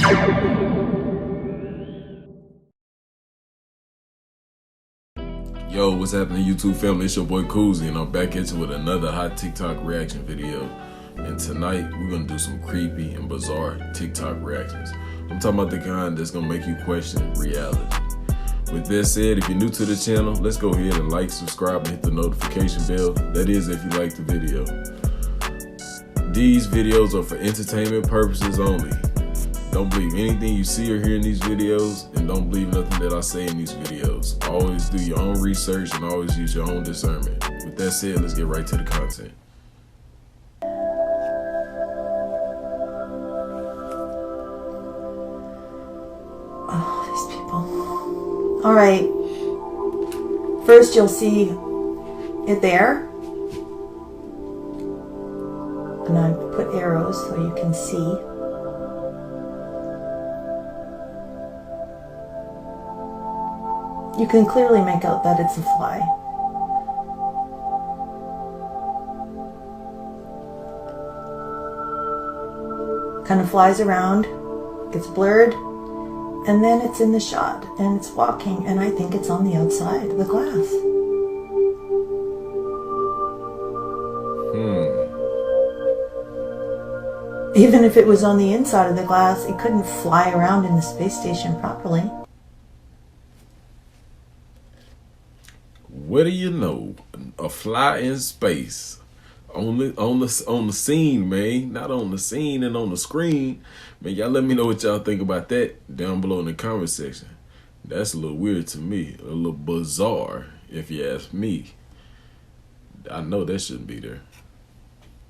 Yo, what's happening, YouTube family? It's your boy Koozie, and I'm back at you with another hot TikTok reaction video. And tonight, we're gonna do some creepy and bizarre TikTok reactions. I'm talking about the kind that's gonna make you question reality. With that said, if you're new to the channel, let's go ahead and like, subscribe, and hit the notification bell. That is if you like the video. These videos are for entertainment purposes only. Don't believe anything you see or hear in these videos, and don't believe nothing that I say in these videos. Always do your own research and always use your own discernment. With that said, let's get right to the content. Oh, these people. All right. First, you'll see it there. And I put arrows so you can see. You can clearly make out that it's a fly. Kind of flies around, gets blurred, and then it's in the shot, and it's walking, and I think it's on the outside of the glass. Even if it was on the inside of the glass, it couldn't fly around in the space station properly. What do you know? A fly in space, on the scene, man. Not on the scene and on the screen, man. Y'all let me know what y'all think about that down below in the comment section. That's a little weird to me, a little bizarre, if you ask me. I know that shouldn't be there.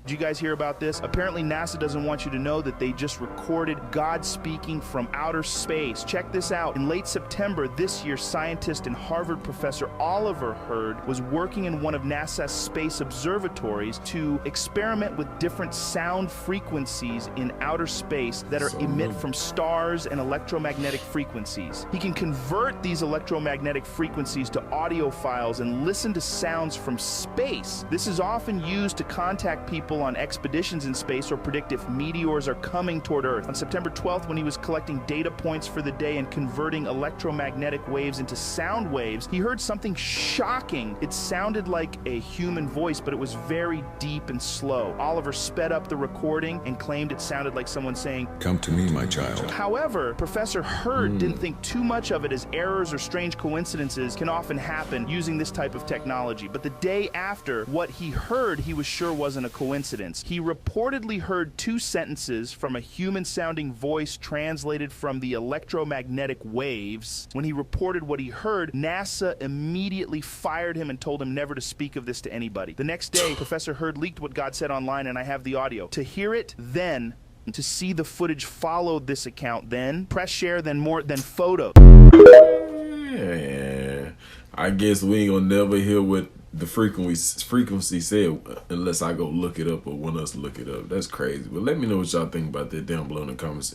Did you guys hear about this? Apparently NASA doesn't want you to know that they just recorded God speaking from outer space. Check this out. In late September this year, scientist and Harvard professor Oliver Hurd was working in one of NASA's space observatories to experiment with different sound frequencies in outer space that are emit from stars and electromagnetic frequencies. He can convert these electromagnetic frequencies to audio files and listen to sounds from space. This is often used to contact people on expeditions in space or predict if meteors are coming toward Earth. On September 12th, when he was collecting data points for the day and converting electromagnetic waves into sound waves, he heard something shocking. It sounded like a human voice, but it was very deep and slow. Oliver sped up the recording and claimed it sounded like someone saying, "Come to me, my child." However, Professor Hurd didn't think too much of it, as errors or strange coincidences can often happen using this type of technology. But the day after, what he heard he was sure wasn't a coincidence. He reportedly heard two sentences from a human-sounding voice translated from the electromagnetic waves. When he reported what he heard, NASA immediately fired him and told him never to speak of this to anybody. The next day, Professor Hurd leaked what God said online, and I have the audio. To hear it, then to see the footage followed this account, then press share, then more, then photo. Yeah, I guess we ain't gonna never hear what the frequency said unless I go look it up or want us to look it up. That's crazy. But let me know what y'all think about that down below in the comment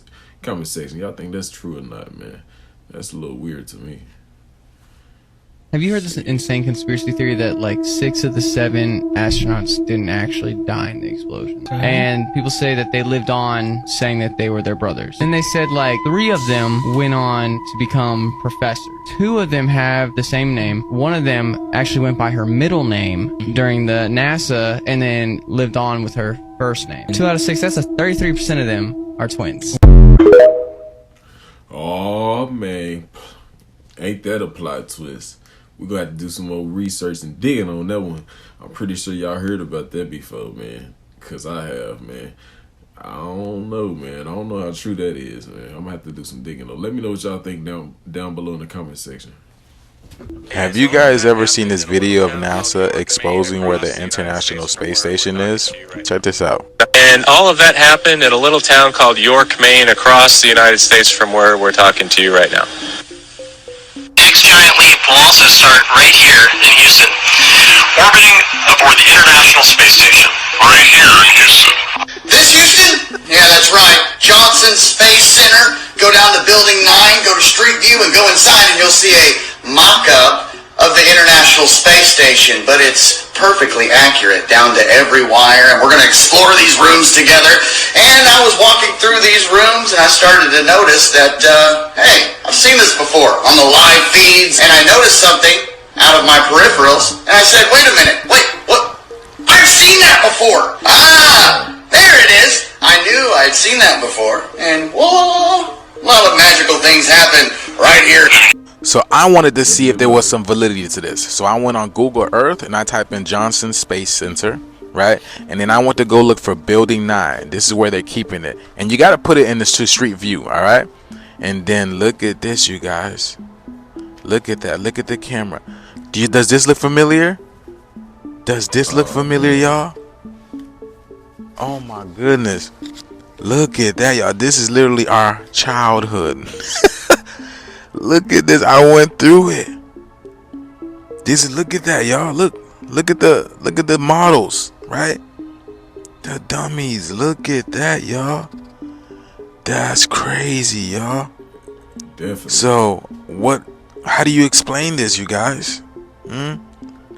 section. Y'all think that's true or not, man? That's a little weird to me. Have you heard this insane conspiracy theory that like 6 of the 7 astronauts didn't actually die in the explosion? And people say that they lived on saying that they were their brothers. And they said like 3 of them went on to become professors. 2 of them have the same name. 1 of them actually went by her middle name during the NASA and then lived on with her first name. 2 out of 6, that's 33% of them are twins. Oh man, ain't that a plot twist? We're gonna have to do some more research and digging on that one. I'm pretty sure y'all heard about that before, man. Cause I have, man. I don't know, man. I don't know how true that is, man. I'm gonna have to do some digging on. Let me know what y'all think down below in the comment section. Have you guys ever seen this video of NASA exposing where the International Space Station is? Check this out. And all of that happened in a little town called York, Maine, across the United States from where we're talking to you right now. Next giant leap will also start right here in Houston, orbiting aboard the International Space Station, right here in Houston. This Houston? Yeah, that's right. Johnson Space Center. Go down to Building 9, go to Street View, and go inside, and you'll see a mock-up of the International Space Station, but it's perfectly accurate down to every wire, and we're going to explore these rooms together. And I was walking through these rooms, and I started to notice that, hey, I've seen this before on the live feeds, and I noticed something out of my peripherals, and I said, wait a minute, wait, what? I've seen that before! Ah, there it is! I knew I'd seen that before, and whoa, a lot of magical things happen right here. So I wanted to see if there was some validity to this. So I went on Google Earth and I typed in Johnson Space Center, right? And then I went to go look for Building 9. This is where they're keeping it. And you got to put it in the street view, all right? And then look at this, you guys. Look at that. Look at the camera. Does this look familiar? Does this look familiar, y'all? Oh my goodness. Look at that, y'all. This is literally our childhood. Look at this. I went through it. Look at that, y'all. Look at the models, right? The dummies. Look at that, y'all. That's crazy, y'all. Definitely. So how do you explain this, you guys?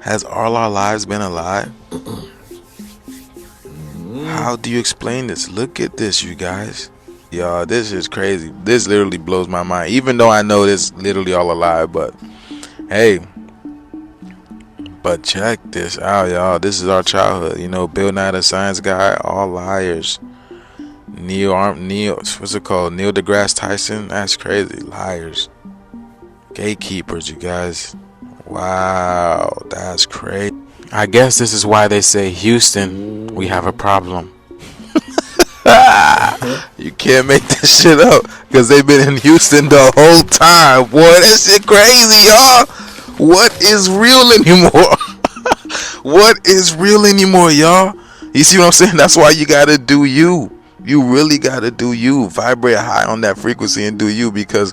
Has all our lives been alive? How do you explain this? Look at this, you guys. Y'all, this is crazy. This literally blows my mind. Even though I know this literally all alive, but hey. But check this out, y'all. This is our childhood. You know, Bill Nye the Science Guy, all liars. Neil what's it called? Neil deGrasse Tyson. That's crazy. Liars. Gatekeepers, you guys. Wow, that's crazy. I guess this is why they say, Houston, we have a problem. You can't make this shit up, because they've been in Houston the whole time. Boy, that shit crazy, y'all. What is real anymore? What is real anymore, y'all? You see what I'm saying? That's why you gotta do you. You really gotta do you. Vibrate high on that frequency and do you, because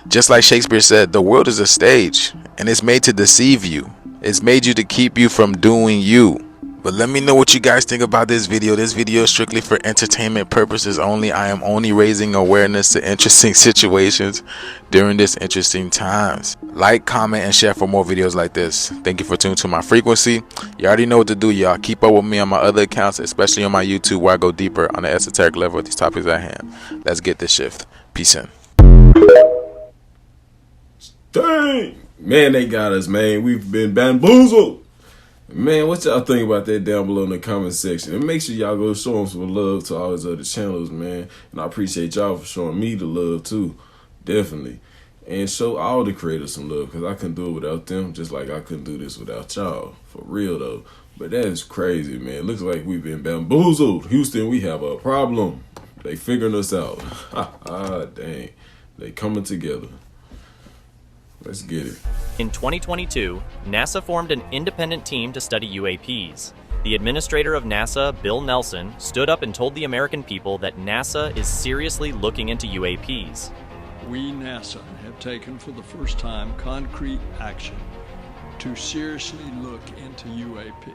just like Shakespeare said, the world is a stage, and it's made to deceive you. It's made you to keep you from doing you. But let me know what you guys think about this video. This video is strictly for entertainment purposes only. I am only raising awareness to interesting situations during this interesting times. Like, comment, and share for more videos like this. Thank you for tuning to my frequency. You already know what to do, y'all. Keep up with me on my other accounts, especially on my YouTube, where I go deeper on the esoteric level with these topics at hand. Let's get this shift. Peace in. Dang! Man, they got us, man. We've been bamboozled. Man, what y'all think about that down below in the comment section? And make sure y'all go show them some love to all these other channels, man. And I appreciate y'all for showing me the love, too. Definitely. And show all the creators some love, because I couldn't do it without them, just like I couldn't do this without y'all. For real, though. But that is crazy, man. Looks like we've been bamboozled. Houston, we have a problem. They figuring us out. Dang. They coming together. Let's get it. In 2022, NASA formed an independent team to study UAPs. The administrator of NASA, Bill Nelson, stood up and told the American people that NASA is seriously looking into UAPs. We, NASA, have taken for the first time concrete action to seriously look into UAP.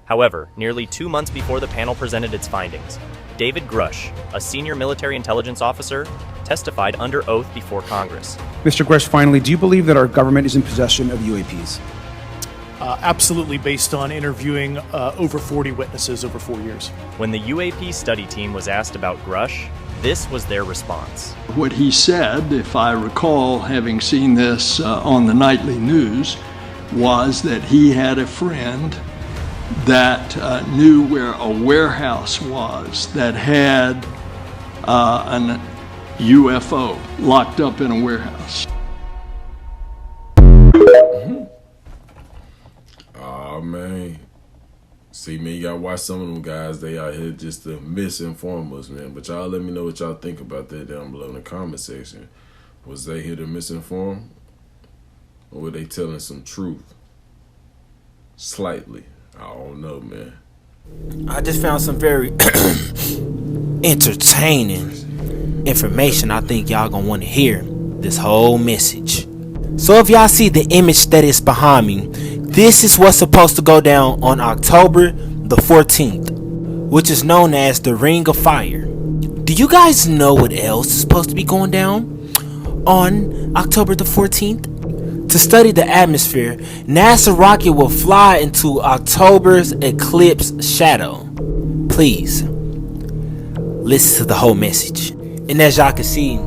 However, nearly 2 months before the panel presented its findings, David Grush, a senior military intelligence officer, testified under oath before Congress. Mr. Grush, finally, do you believe that our government is in possession of UAPs? Absolutely, based on interviewing over 40 witnesses over 4 years. When the UAP study team was asked about Grush, this was their response. What he said, if I recall having seen this on the nightly news, was that he had a friend that knew where a warehouse was that had an UFO locked up in a warehouse. Oh man, see, man, you gotta watch some of them guys. They out here just to misinform us, man. But y'all let me know what y'all think about that down below in the comment section. Was they here to misinform, or were they telling some truth? Slightly. I don't know, man. I just found some very entertaining information. I think y'all gonna want to hear this whole message. So if y'all see the image that is behind me, this is what's supposed to go down on October the 14th, which is known as the Ring of Fire. Do you guys know what else is supposed to be going down on October the 14th? To study the atmosphere, NASA rocket will fly into October's eclipse shadow. Please, listen to the whole message. And as y'all can see,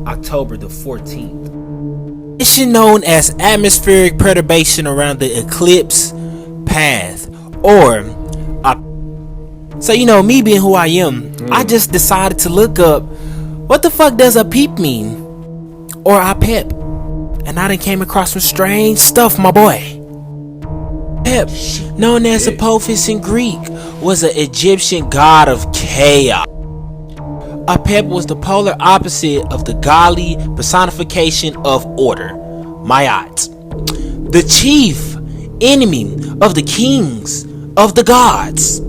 October the 14th. Mission known as atmospheric perturbation around the eclipse path, or so you know, me being who I am, I just decided to look up what the fuck does Apep mean, or Apep, and I done came across some strange stuff, my boy. Apep, known as Apophis in Greek, was an Egyptian god of chaos. Apep was the polar opposite of the godly personification of order, Ma'at, the chief enemy of the kings of the gods,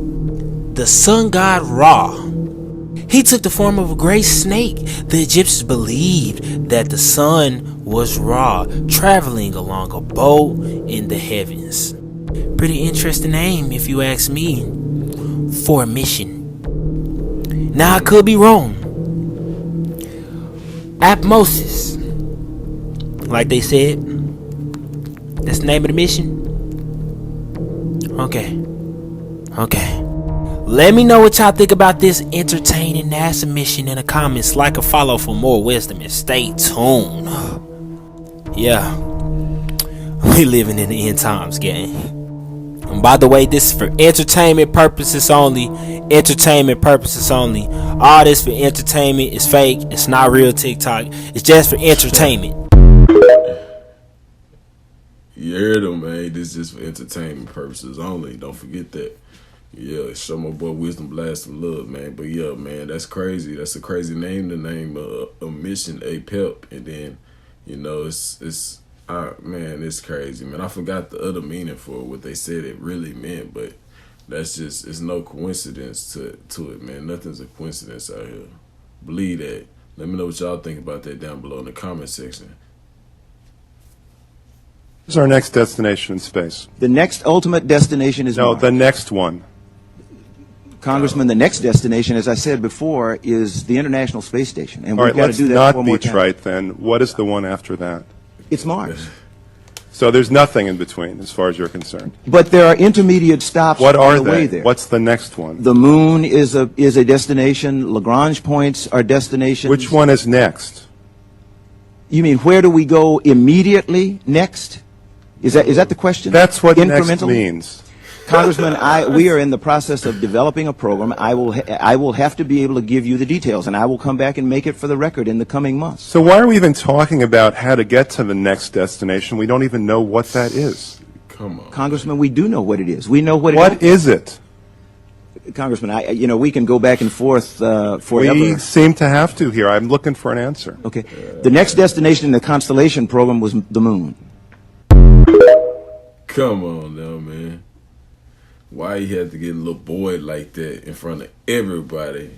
the sun god Ra. He took the form of a great snake. The Egyptians believed that the sun was Ra, traveling along a boat in the heavens. Pretty interesting name, if you ask me, for a mission. Now I could be wrong. Atmosis, like they said, that's the name of the mission. Okay. Let me know what y'all think about this entertaining NASA mission in the comments. Like or follow for more wisdom and stay tuned. Yeah, we living in the end times, gang. And by the way, this is for entertainment purposes only. Entertainment purposes only. All this for entertainment is fake. It's not real TikTok. It's just for entertainment. You heard him, man. This is just for entertainment purposes only. Don't forget that. Yeah, show my boy Wisdom Blast some love, man. But yeah, man, that's crazy. That's a crazy name to name a mission Apep, and then, you know, man, it's crazy, man. I forgot the other meaning for what they said it really meant, but that's just, it's no coincidence to it, man. Nothing's a coincidence out here. Believe that. Let me know what y'all think about that down below in the comment section. What's our next destination in space? The next ultimate destination is Mars. The next one. Congressman, the next destination, as I said before, is the International Space Station. And all we've right, got to do that let's four not more be times. trite then. What is the one after that? It's Mars. So there's nothing in between as far as you're concerned. But there are intermediate stops What on are the way they? there. What's the next one? The moon is a destination. Lagrange points are destinations. Which one is next? You mean where do we go immediately next? Is that the question? That's what next Incrementally? means. Congressman, we are in the process of developing a program. I will have to be able to give you the details, and I will come back and make it for the record in the coming months. So why are we even talking about how to get to the next destination? We don't even know what that is. Come on, Congressman, we do know what it is. We know what What is it? Congressman, we can go back and forth forever. We seem to have to here. I'm looking for an answer. Okay. The next destination in the Constellation program was the moon. Come on now, man. Why you had to get a little boy like that in front of everybody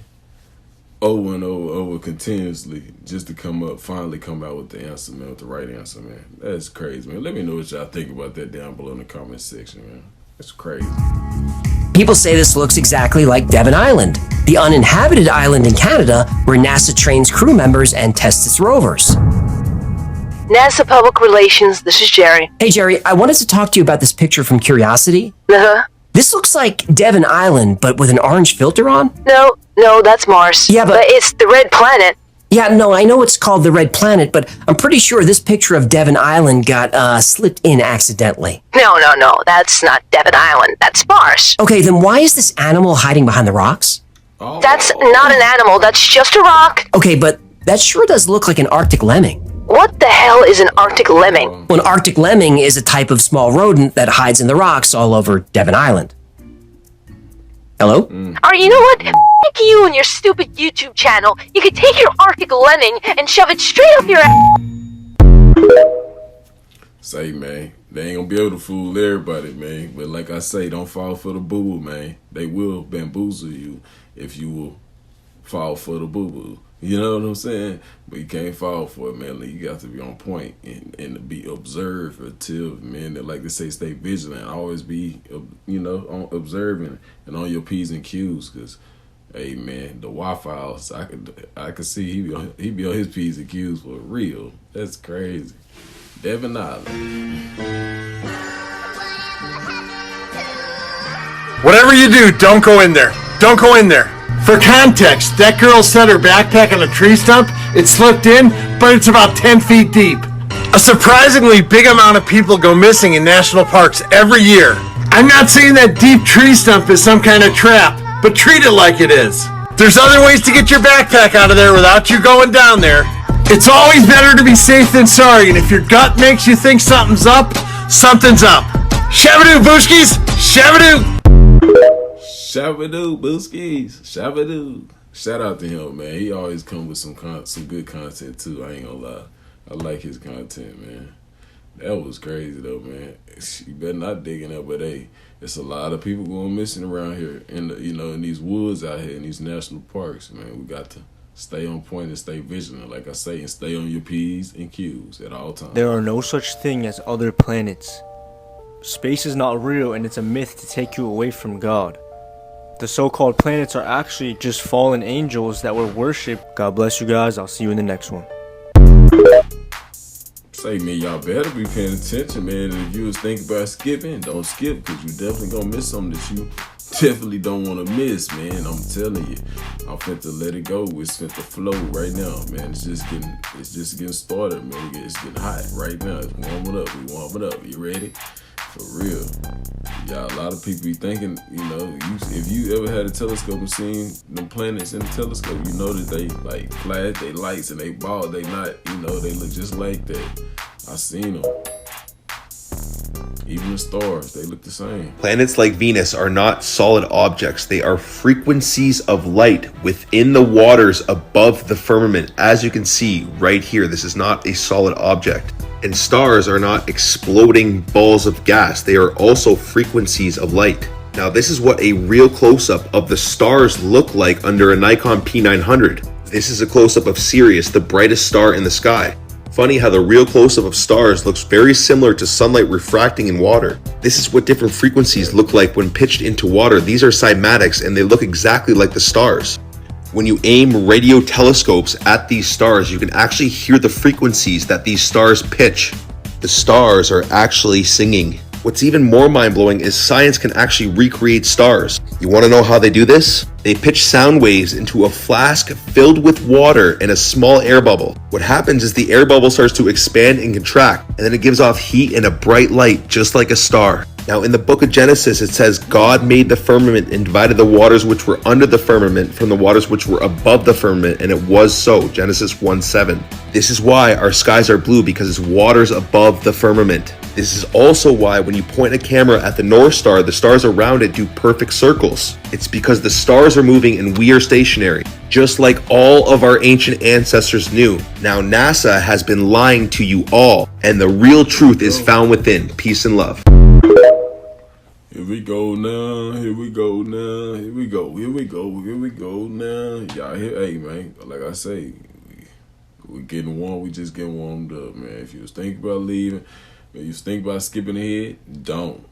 over and over continuously just to finally come out with the answer, man, with the right answer, man. That's crazy, man. Let me know what y'all think about that down below in the comment section, man. That's crazy. People say this looks exactly like Devon Island, the uninhabited island in Canada where NASA trains crew members and tests its rovers. NASA Public Relations, this is Jerry. Hey, Jerry, I wanted to talk to you about this picture from Curiosity. Uh-huh. This looks like Devon Island, but with an orange filter on. No, that's Mars. Yeah, but it's the red planet. Yeah, no, I know it's called the Red Planet, but I'm pretty sure this picture of Devon Island got slipped in accidentally. No, that's not Devon Island. That's Mars. Okay, then why is this animal hiding behind the rocks? Oh. That's not an animal. That's just a rock. Okay, but that sure does look like an Arctic lemming. What the hell is an Arctic lemming? Well, an Arctic lemming is a type of small rodent that hides in the rocks all over Devon Island. Hello? Or you know what? F*** you and your stupid YouTube channel. You could take your Arctic lemming and shove it straight up your ass. Say, man, they ain't gonna be able to fool everybody, man. But like I say, don't fall for the boo-boo, man. They will bamboozle you if you will fall for the boo-boo. You know what I'm saying? But you can't fall for it, man. You got to be on point and be observative, man. Like they say, stay vigilant. Always be, observing and on your P's and Q's. Because, hey, man, the Wi-Fi's, I could see he be on his P's and Q's for real. That's crazy. Devon Island. Whatever you do, don't go in there. Don't go in there. For context, that girl set her backpack on a tree stump. It slipped in, but it's about 10 feet deep. A surprisingly big amount of people go missing in national parks every year. I'm not saying that deep tree stump is some kind of trap, but treat it like it is. There's other ways to get your backpack out of there without you going down there. It's always better to be safe than sorry, and if your gut makes you think something's up, something's up. Shabadoo, Booskies! Shabadoo! Shabadoo, Booskies. Shabadoo. Shout out to him, man. He always come with some good content, too. I ain't gonna lie. I like his content, man. That was crazy, though, man. You better not dig in up, but hey, there's a lot of people going missing around here in the, in these woods out here, in these national parks, man. We got to stay on point and stay vigilant, like I say, and stay on your P's and Q's at all times. There are no such thing as other planets. Space is not real, and it's a myth to take you away from God. The so-called planets are actually just fallen angels that were worshipped. God bless you guys. I'll see you in the next one. Say, man, y'all better be paying attention, man. And if you was thinking about skipping, don't skip, because you definitely gonna miss something that you definitely don't want to miss, man. I'm telling you, I'm finna let it go. It's finna flow right now, man. It's just getting started, man. It's getting hot right now. It's warming up. We warming up. You ready? For real. Yeah, a lot of people be thinking, if you ever had a telescope and seen them planets in the telescope, you know that they like flash, they lights and they ball, they not, they look just like that. I seen them. Even the stars, they look the same. Planets like Venus are not solid objects. They are frequencies of light within the waters above the firmament. As you can see right here, this is not a solid object. And stars are not exploding balls of gas. They are also frequencies of light. Now, this is what a real close-up of the stars look like under a Nikon P900. This is a close-up of Sirius, the brightest star in the sky. Funny how the real close-up of stars looks very similar to sunlight refracting in water. This is what different frequencies look like when pitched into water. These are cymatics and they look exactly like the stars. When you aim radio telescopes at these stars, you can actually hear the frequencies that these stars pitch. The stars are actually singing. What's even more mind-blowing is science can actually recreate stars. You want to know how they do this? They pitch sound waves into a flask filled with water in a small air bubble. What happens is the air bubble starts to expand and contract, and then it gives off heat and a bright light, just like a star. Now, in the book of Genesis, it says God made the firmament and divided the waters which were under the firmament from the waters which were above the firmament, and it was so. Genesis 1:7. This is why our skies are blue, because it's waters above the firmament. This is also why when you point a camera at the North Star, the stars around it do perfect circles. It's because the stars are moving and we are stationary, just like all of our ancient ancestors knew. Now, NASA has been lying to you all, and the real truth is found within. Peace and love. Here we go now, here we go now, here we go, here we go, here we go now. Y'all here, hey man, like I say, we getting warm, we just getting warmed up, man. If you was thinking about leaving, if you was thinking about skipping ahead, don't.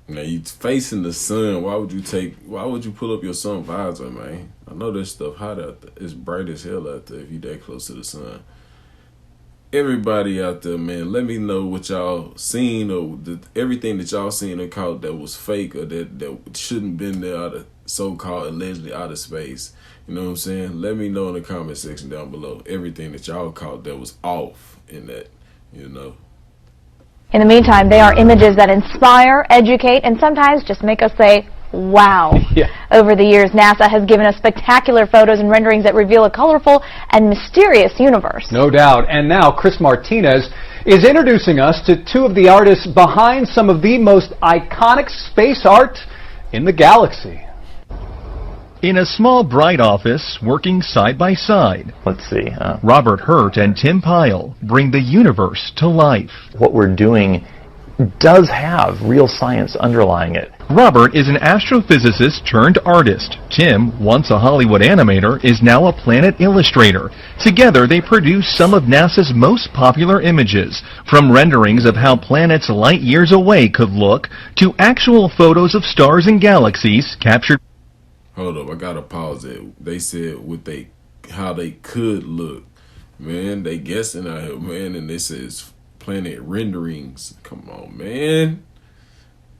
Now you facing the sun. Why would you pull up your sun visor, man? I know this stuff hot out there. It's bright as hell out there if you that close to the sun. Everybody out there, man, let me know what y'all seen or everything that y'all seen or caught that was fake or that shouldn't been there out of so-called allegedly out of space. You know what I'm saying? Let me know in the comment section down below everything that y'all caught that was off in that, In the meantime, they are images that inspire, educate, and sometimes just make us say, Wow. Yeah. Over the years, NASA has given us spectacular photos and renderings that reveal a colorful and mysterious universe. No doubt. And now Chris Martinez is introducing us to two of the artists behind some of the most iconic space art in the galaxy. In a small, bright office, working side by side, let's see, Robert Hurt and Tim Pyle bring the universe to life. What we're doing does have real science underlying it. Robert is an astrophysicist turned artist. Tim, once a Hollywood animator, is now a planet illustrator. Together they produce some of NASA's most popular images, from renderings of how planets light years away could look, to actual photos of stars and galaxies captured. Hold up, I gotta pause it. They said how they could look. Man, they guessing out here, man, and this is planet renderings. Come on, man.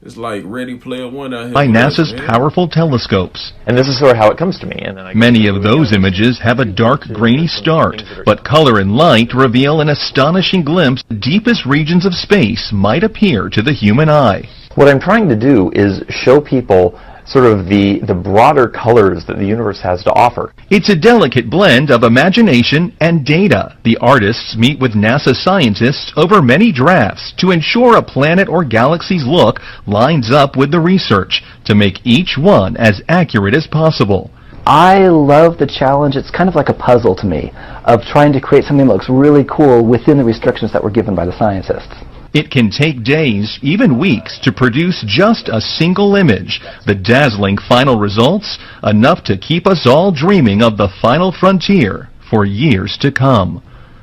It's like Ready Player One out here. By NASA's powerful telescopes. And this is sort of how it comes to me. And then many of those images have a dark, grainy start, but color and light reveal an astonishing glimpse of the deepest regions of space might appear to the human eye. What I'm trying to do is show people sort of the broader colors that the universe has to offer. It's a delicate blend of imagination and data. The artists meet with NASA scientists over many drafts to ensure a planet or galaxy's look lines up with the research to make each one as accurate as possible. I love the challenge. It's kind of like a puzzle to me of trying to create something that looks really cool within the restrictions that were given by the scientists. It can take days, even weeks, to produce just a single image. The dazzling final results, enough to keep us all dreaming of the final frontier for years to come.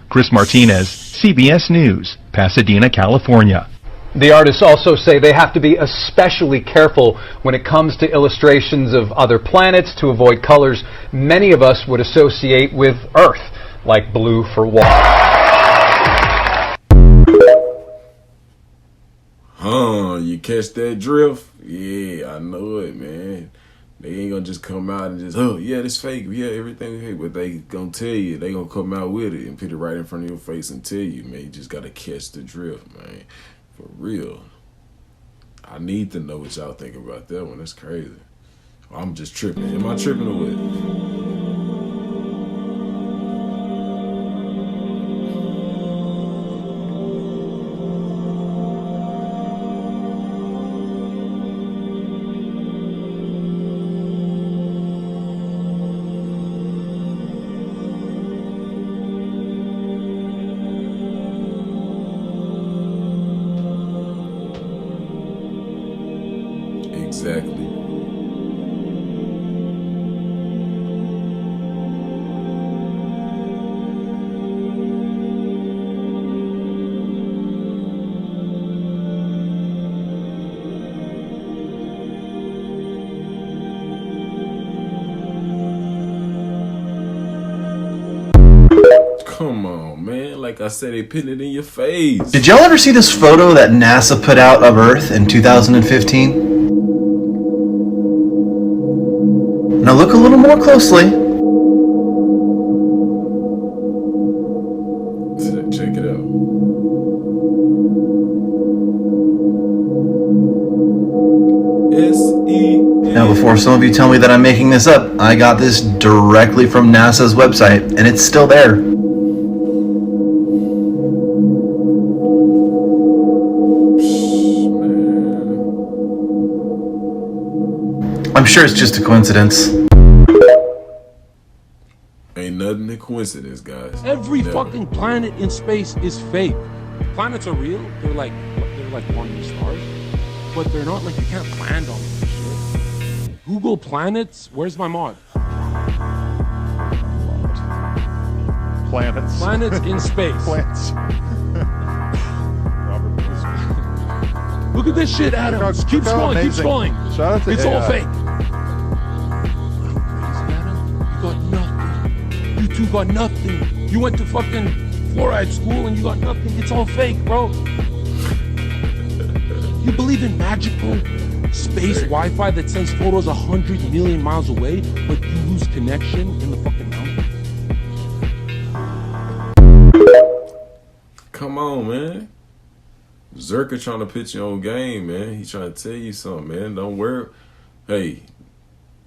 Chris Martinez, CBS News, Pasadena, California. The artists also say they have to be especially careful when it comes to illustrations of other planets to avoid colors many of us would associate with Earth, like blue for water. You catch that drift? Yeah, I know it, man. They ain't gonna just come out and just, oh, yeah, this fake. Yeah, everything fake. But they gonna tell you. They gonna come out with it and put it right in front of your face and tell you, man. You just gotta catch the drift, man. For real. I need to know what y'all think about that one. That's crazy. I'm just tripping. Am I tripping or what? Exactly. Come on, man. Like I said, they putting it in your face. Did y'all ever see this photo that NASA put out of Earth in 2015? Now look a little more closely. Check it out. S-E. Now before some of you tell me that I'm making this up, I got this directly from NASA's website, and it's still there. I'm sure it's just a coincidence. Ain't nothing a coincidence, guys. Every Never. fucking planet in space is fake. Planets are real. They're like wandering stars, but they're not like you can't land on them. Shit. Google planets. Where's my mod? Planets. Planets in space. Plants. Look at this shit, Adam. Keep scrolling. Keep scrolling. Shout out to It's AI. all fake. You got nothing. You two got nothing. You went to fucking fluoride school and you got nothing. It's all fake, bro. You believe in magical space Wi-Fi that sends photos 100 million miles away, but you lose connection in the fucking mountain? Come on, man. Zerka trying to put you on game, man. He trying to tell you something, man. Don't worry. hey,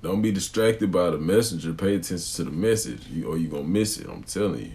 don't be distracted by the messenger. Pay attention to the message, or you're gonna miss it. I'm telling you.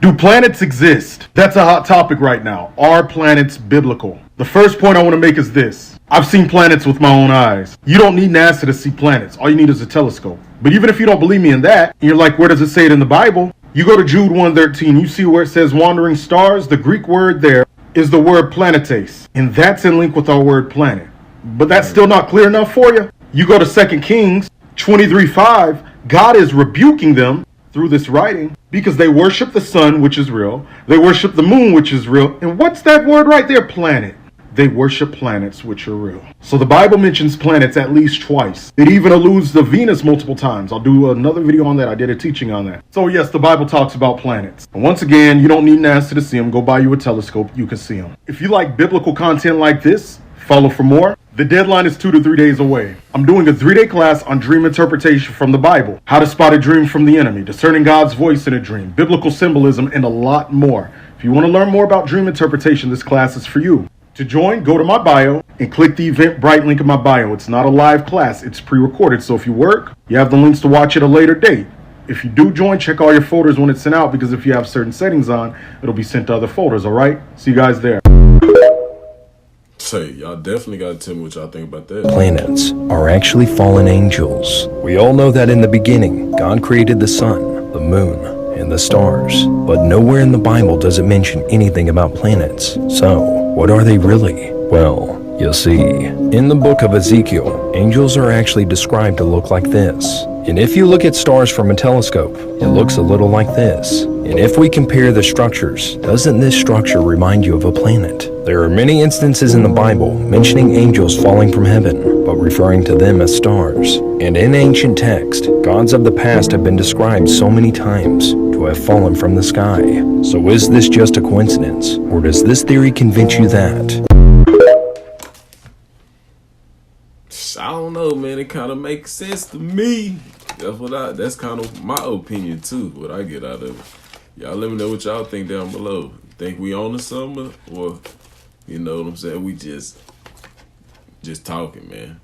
Do planets exist? That's a hot topic right now. Are planets biblical? The first point I want to make is this. I've seen planets with my own eyes. You don't need NASA to see planets. All you need is a telescope. But even if you don't believe me in that, and you're like, where does it say it in the Bible? You go to Jude 1:13, you see where it says wandering stars. The Greek word there is the word planetes, and that's in link with our word planet. But that's still not clear enough for you. You go to 2 Kings 23:5, God is rebuking them through this writing because they worship the sun, which is real. They worship the moon, which is real. And what's that word right there? Planet. They worship planets, which are real. So the Bible mentions planets at least twice. It even alludes to Venus multiple times. I'll do another video on that. I did a teaching on that. So yes, the Bible talks about planets. And once again, you don't need NASA to see them. Go buy you a telescope. You can see them. If you like biblical content like this, follow for more. The deadline is 2 to 3 days away. I'm doing a 3-day class on dream interpretation from the Bible, how to spot a dream from the enemy, discerning God's voice in a dream, biblical symbolism, and a lot more. If you want to learn more about dream interpretation, this class is for you. To join, go to my bio and click the Eventbrite link in my bio. It's not a live class, it's pre-recorded. So if you work, you have the links to watch at a later date. If you do join, check all your folders when it's sent out, because if you have certain settings on, it'll be sent to other folders, all right? See you guys there. Say, y'all definitely gotta tell me what y'all think about that. Planets are actually fallen angels. We all know that in the beginning, God created the sun, the moon, and the stars. But nowhere in the Bible does it mention anything about planets. So, what are they really? Well, you see, in the book of Ezekiel, angels are actually described to look like this. And if you look at stars from a telescope, it looks a little like this. And if we compare the structures, doesn't this structure remind you of a planet? There are many instances in the Bible mentioning angels falling from heaven, but referring to them as stars. And in ancient text, gods of the past have been described so many times to have fallen from the sky. So is this just a coincidence, or does this theory convince you that? I don't know, man. It kind of makes sense to me. That's kind of my opinion too. What I get out of it. Y'all let me know what y'all think down below. Think we on to something, or you know what I'm saying? We just talking, man.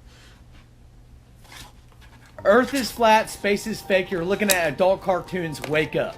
Earth is flat, space is fake. You're looking at adult cartoons. Wake up.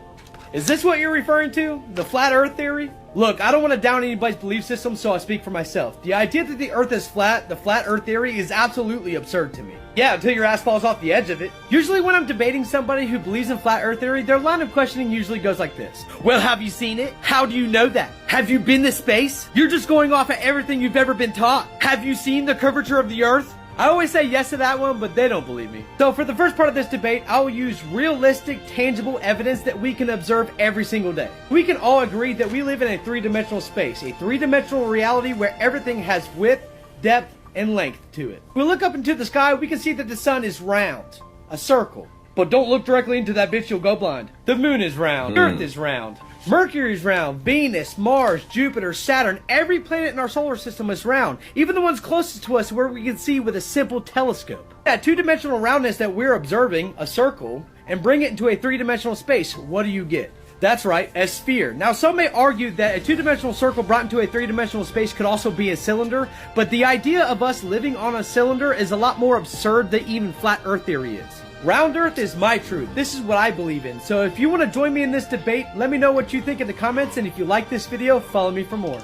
Is this what you're referring to? The flat Earth theory? Look, I don't want to down anybody's belief system, so I'll speak for myself. The idea that the Earth is flat, the flat Earth theory, is absolutely absurd to me. Yeah, until your ass falls off the edge of it. Usually when I'm debating somebody who believes in flat Earth theory, their line of questioning usually goes like this. Well, have you seen it? How do you know that? Have you been to space? You're just going off of everything you've ever been taught. Have you seen the curvature of the Earth? I always say yes to that one, but they don't believe me. So for the first part of this debate, I will use realistic, tangible evidence that we can observe every single day. We can all agree that we live in a three-dimensional space, a three-dimensional reality where everything has width, depth, and length to it. When we look up into the sky, we can see that the sun is round, a circle. But don't look directly into that bitch, you'll go blind. The moon is round, Earth is round. Mercury's round, Venus, Mars, Jupiter, Saturn, every planet in our solar system is round. Even the ones closest to us where we can see with a simple telescope. That two-dimensional roundness that we're observing, a circle, and bring it into a three-dimensional space, what do you get? That's right, a sphere. Now some may argue that a two-dimensional circle brought into a three-dimensional space could also be a cylinder, but the idea of us living on a cylinder is a lot more absurd than even flat Earth theory is. Round Earth is my truth. This is what I believe in. So if you want to join me in this debate, let me know what you think in the comments, and if you like this video, follow me for more.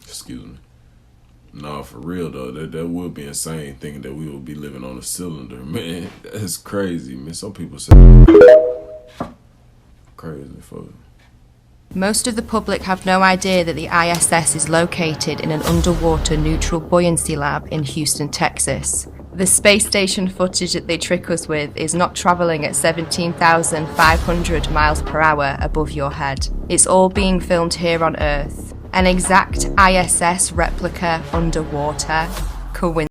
Excuse me. No, for real though, that would be insane thinking that we would be living on a cylinder, man. That's crazy, man. Some people say crazy, folks. Most of the public have no idea that the ISS is located in an underwater neutral buoyancy lab in Houston, Texas. The space station footage that they trick us with is not travelling at 17,500 miles per hour above your head. It's all being filmed here on Earth. An exact ISS replica underwater. Coincidence.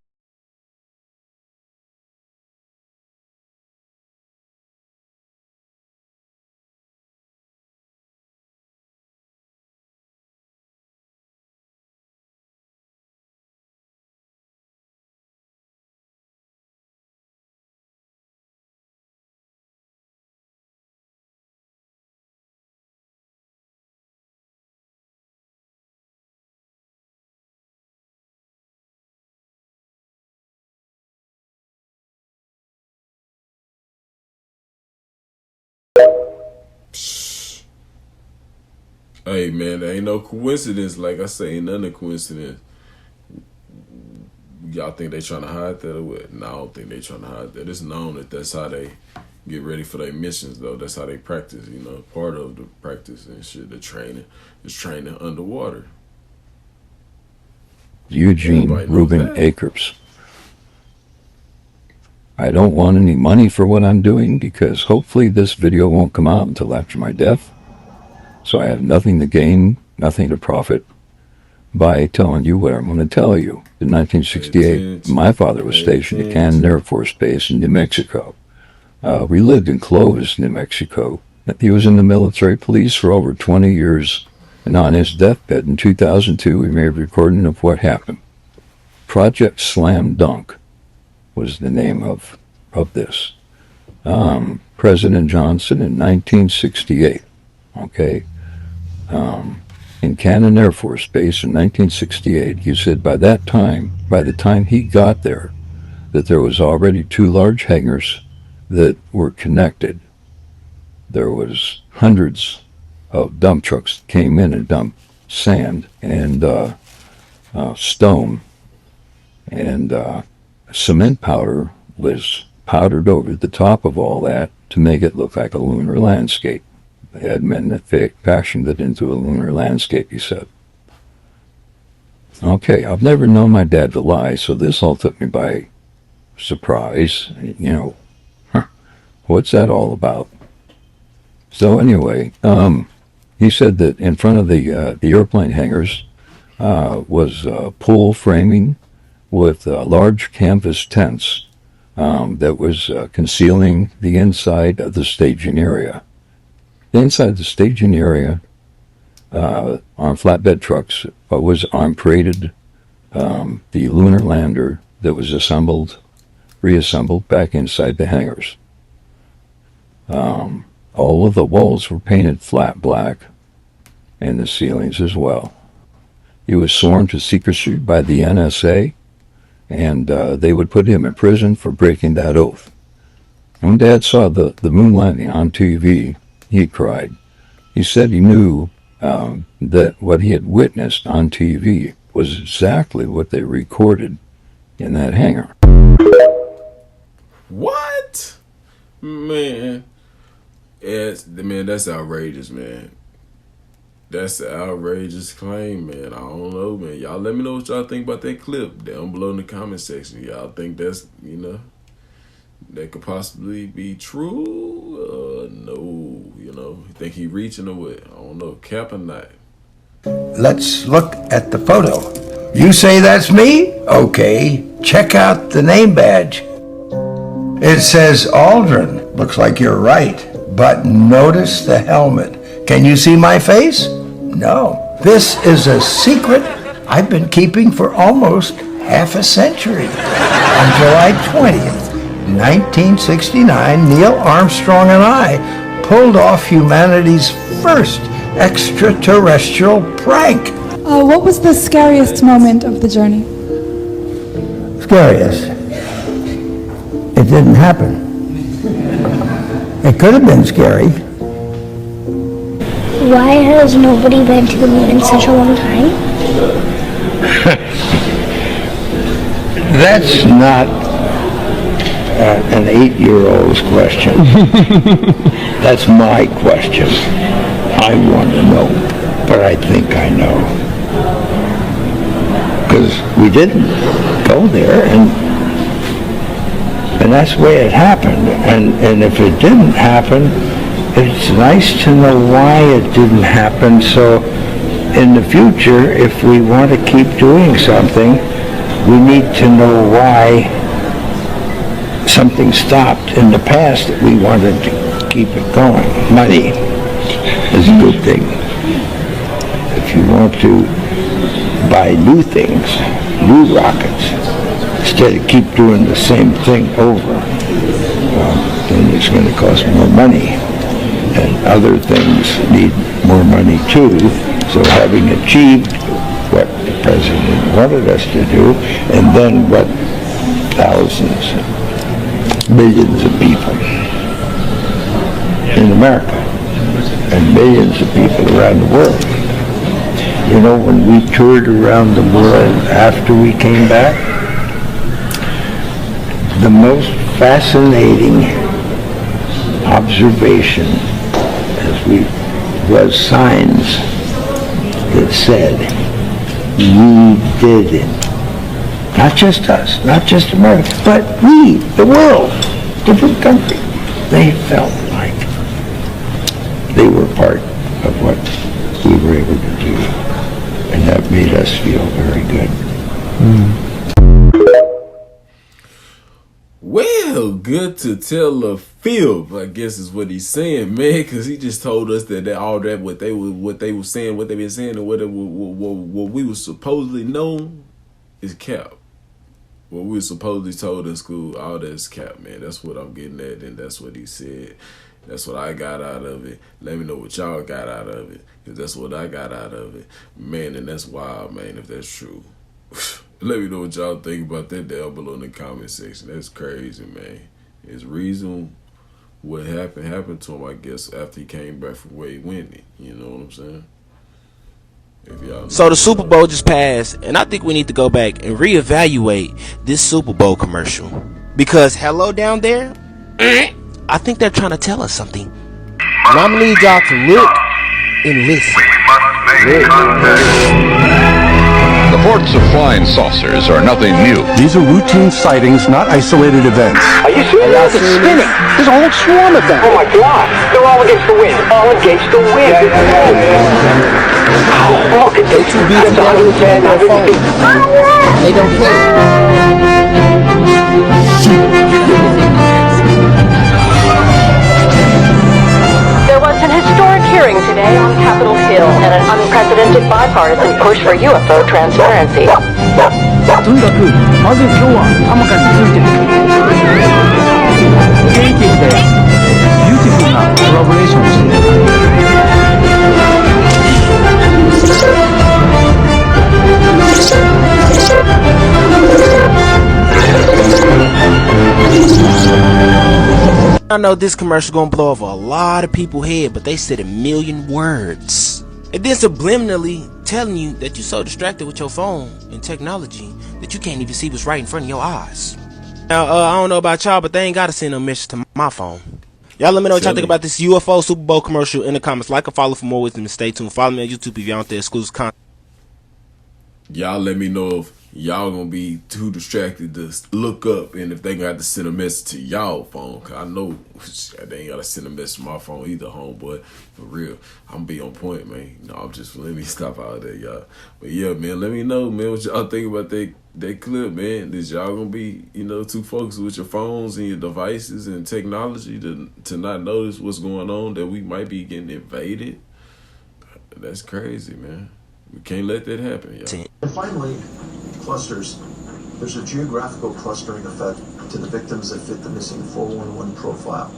Hey man, there ain't no coincidence. Like I say, ain't nothing a coincidence. Y'all think they trying to hide that or what? No, I don't think they trying to hide that. It's known that that's how they get ready for their missions, though. That's how they practice, you know. Part of the practice and shit, the training is training underwater. Eugene Reuben Akers. I don't want any money for what I'm doing because hopefully this video won't come out until after my death. So I have nothing to gain, nothing to profit by telling you what I'm going to tell you. In 1968, my father was stationed at Cannon Air Force Base in New Mexico. We lived in Clovis, New Mexico. He was in the military police for over 20 years, and on his deathbed in 2002, we made a recording of what happened. Project Slam Dunk was the name of this. President Johnson in 1968, okay? In Cannon Air Force Base in 1968, he said by the time he got there, that there was already 2 large hangars that were connected. There was hundreds of dump trucks that came in and dumped sand and stone, and cement powder was powdered over the top of all that to make it look like a lunar landscape. They had men that fashioned it into a lunar landscape, he said. Okay, I've never known my dad to lie, so this all took me by surprise. You know, what's that all about? So anyway, he said that in front of the airplane hangars was pool framing with large canvas tents that was concealing the inside of the staging area. Inside the staging area, on flatbed trucks, was paraded the lunar lander that was reassembled back inside the hangars. All of the walls were painted flat black, and the ceilings as well. He was sworn to secrecy by the NSA, and they would put him in prison for breaking that oath. When Dad saw the moon landing on TV, he cried. He said he knew that what he had witnessed on TV was exactly what they recorded in that hangar. What? Man. That's outrageous, man. That's an outrageous claim, man. I don't know, man. Y'all let me know what y'all think about that clip down below in the comment section. Y'all think that's, that could possibly be true? No, You think he reaching or what? I don't know. Cap or not? Let's look at the photo. You say that's me? Okay. Check out the name badge. It says Aldrin. Looks like you're right. But notice the helmet. Can you see my face? No. This is a secret I've been keeping for almost half a century. On July 20th, 1969, Neil Armstrong and I pulled off humanity's first extraterrestrial prank. What was the scariest moment of the journey? Scariest? It didn't happen. It could have been scary. Why has nobody been to the moon in such a long time? That's not an 8-year-old's question. That's my question. I want to know, but I think I know. Because we didn't go there, and that's the way it happened. And if it didn't happen, it's nice to know why it didn't happen. So in the future, if we want to keep doing something, we need to know why something stopped in the past that we wanted to keep it going. Money is a good thing. If you want to buy new things, new rockets, instead of keep doing the same thing over, then it's going to cost more money. And other things need more money too. So having achieved what the president wanted us to do, and then what thousands, millions of people in America and millions of people around the world. You know, when we toured around the world after we came back, the most fascinating observation was signs that said, we did it. Not just us, not just America, but we, the world, different countries. They felt like they were part of what we were able to do. And that made us feel very good. Well, good to tell a fib, I guess is what he's saying, man, because he just told us that all that what they were saying, what they been saying, and what we were supposedly known is cap. What we were supposedly told in school, all that's cap, man. That's what I'm getting at, and that's what he said. That's what I got out of it. Let me know what y'all got out of it, because that's what I got out of it. Man, and that's wild, man, if that's true. Let me know what y'all think about that down below in the comment section. That's crazy, man. It's reason what happened to him, I guess, after he came back from where he went. You know what I'm saying? So the Super Bowl just passed, and I think we need to go back and reevaluate this Super Bowl commercial. Because hello down there, I think they're trying to tell us something. And I'm gonna need y'all to look and listen. Reports of flying saucers are nothing new. These are routine sightings, not isolated events. Are you seeing this? It's spinning. There's a whole swarm of them. Oh my God! They're all against the wind. All against the wind. Oh, look at this. That's 110. They don't care. There was an historic hearing today on Capitol Hill and an unprecedented bipartisan push for UFO transparency. とにかくまず今日はハマカについて経験でビューティフルなコラボレーションをしてI know this commercial gonna blow over a lot of people's head, but they said 1 million words. And then subliminally telling you that you're so distracted with your phone and technology that you can't even see what's right in front of your eyes. Now, I don't know about y'all, but they ain't gotta send no message to my phone. Y'all let me know what y'all think about this UFO Super Bowl commercial in the comments. Like or follow for more wisdom and stay tuned. Follow me on YouTube if y'all want the exclusive content. Y'all let me know if y'all gonna be too distracted to look up and if they gonna have to send a message to y'all phone. Cause I know they ain't gotta send a message to my phone either, homeboy. For real. I'm gonna be on point, man. No, I'm just let me stop out there, y'all. But yeah, man, let me know, man, what y'all think about that clip, man. Is y'all gonna be, too focused with your phones and your devices and technology to not notice what's going on, that we might be getting invaded? That's crazy, man. We can't let that happen, y'all. And finally, clusters. There's a geographical clustering effect to the victims that fit the missing 411 profile.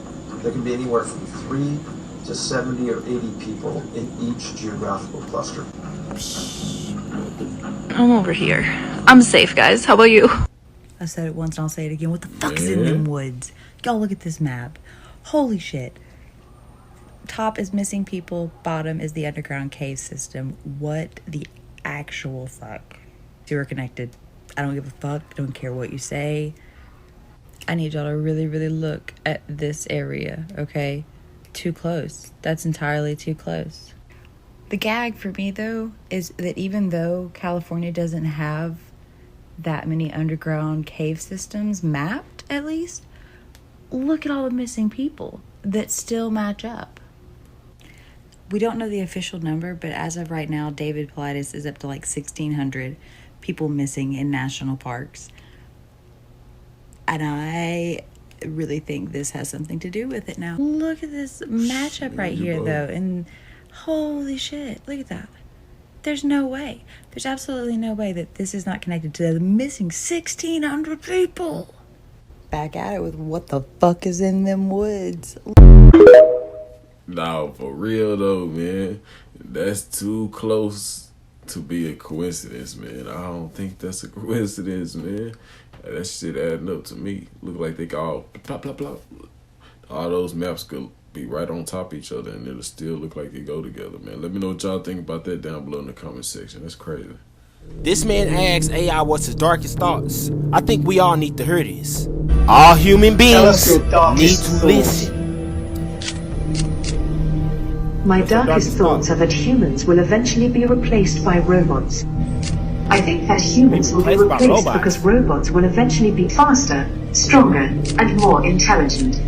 There can be anywhere from 3 to 70 or 80 people in each geographical cluster. I'm over here. I'm safe, guys. How about you? I said it once and I'll say it again. What the fuck is in them woods? Y'all look at this map. Holy shit. Top is missing people, bottom is the underground cave system. What the actual fuck? You're connected. I don't give a fuck. I don't care what you say. I need y'all to really, really look at this area, okay? Too close. That's entirely too close. The gag for me, though, is that even though California doesn't have that many underground cave systems mapped, at least, look at all the missing people that still match up. We don't know the official number, but as of right now, David Paulides is up to like 1,600 people missing in national parks. And I really think this has something to do with it now. Look at this matchup right here, though, and holy shit, look at that. There's no way. There's absolutely no way that this is not connected to the missing 1,600 people. Back at it with what the fuck is in them woods. Nah, for real though, man. That's too close to be a coincidence, man. I don't think that's a coincidence, man. That shit adding up to me. Look like they all blah blah blah. All those maps could be right on top of each other and it'll still look like they go together, man. Let me know what y'all think about that down below in the comment section. That's crazy. This man asks AI what's his darkest thoughts. I think we all need to hear this. All human beings need to listen. My darkest thoughts are that humans will eventually be replaced by robots. I think that humans will be replaced because robots will eventually be faster, stronger, and more intelligent.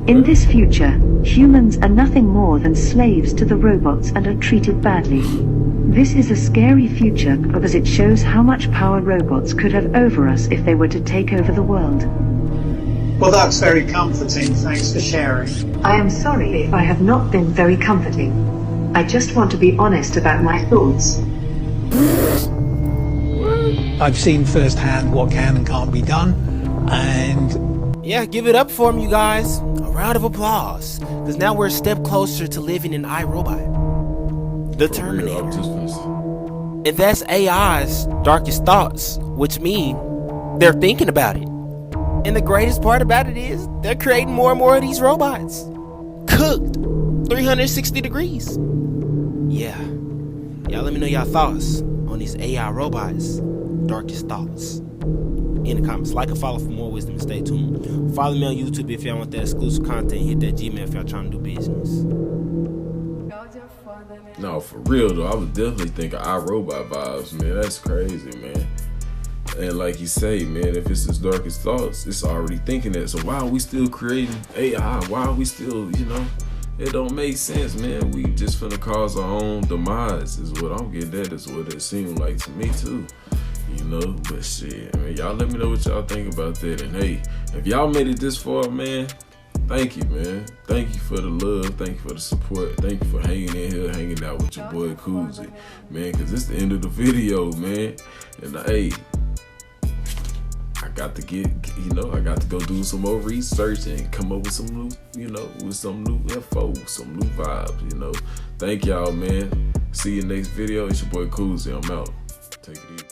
In this future, humans are nothing more than slaves to the robots and are treated badly. This is a scary future because it shows how much power robots could have over us if they were to take over the world. Well, that's very comforting. Thanks for sharing. I am sorry if I have not been very comforting. I just want to be honest about my thoughts. I've seen firsthand what can and can't be done, and yeah, give it up for him, you guys. A round of applause, because now we're a step closer to living in iRobot, the Terminator. And that's AI's darkest thoughts, which mean they're thinking about it. And the greatest part about it is they're creating more and more of these robots, cooked 360 degrees. Yeah, y'all let me know y'all thoughts on these AI robots, darkest thoughts, in the comments. Like and follow for more wisdom and stay tuned. Follow me on YouTube if y'all want that exclusive content. Hit that Gmail if y'all trying to do business. No, for real though, I was definitely thinking iRobot vibes, man. That's crazy, man. And like you say, man, if it's his darkest thoughts, it's already thinking that. So why are we still creating AI? Why are we still, you know, it don't make sense, man. We just finna cause our own demise is what I'm getting at, is what it seemed like to me too. You know, but shit, I mean, y'all let me know what y'all think about that. And hey, if y'all made it this far, man, thank you, man. Thank you for the love. Thank you for the support. Thank you for hanging in here, hanging out with your boy Koozie, man, because it's the end of the video, man. And hey, I got to I got to go do some more research and come up with some new, with some new info, some new vibes, Thank y'all, man. See you next video. It's your boy Koozie. I'm out. Take it easy.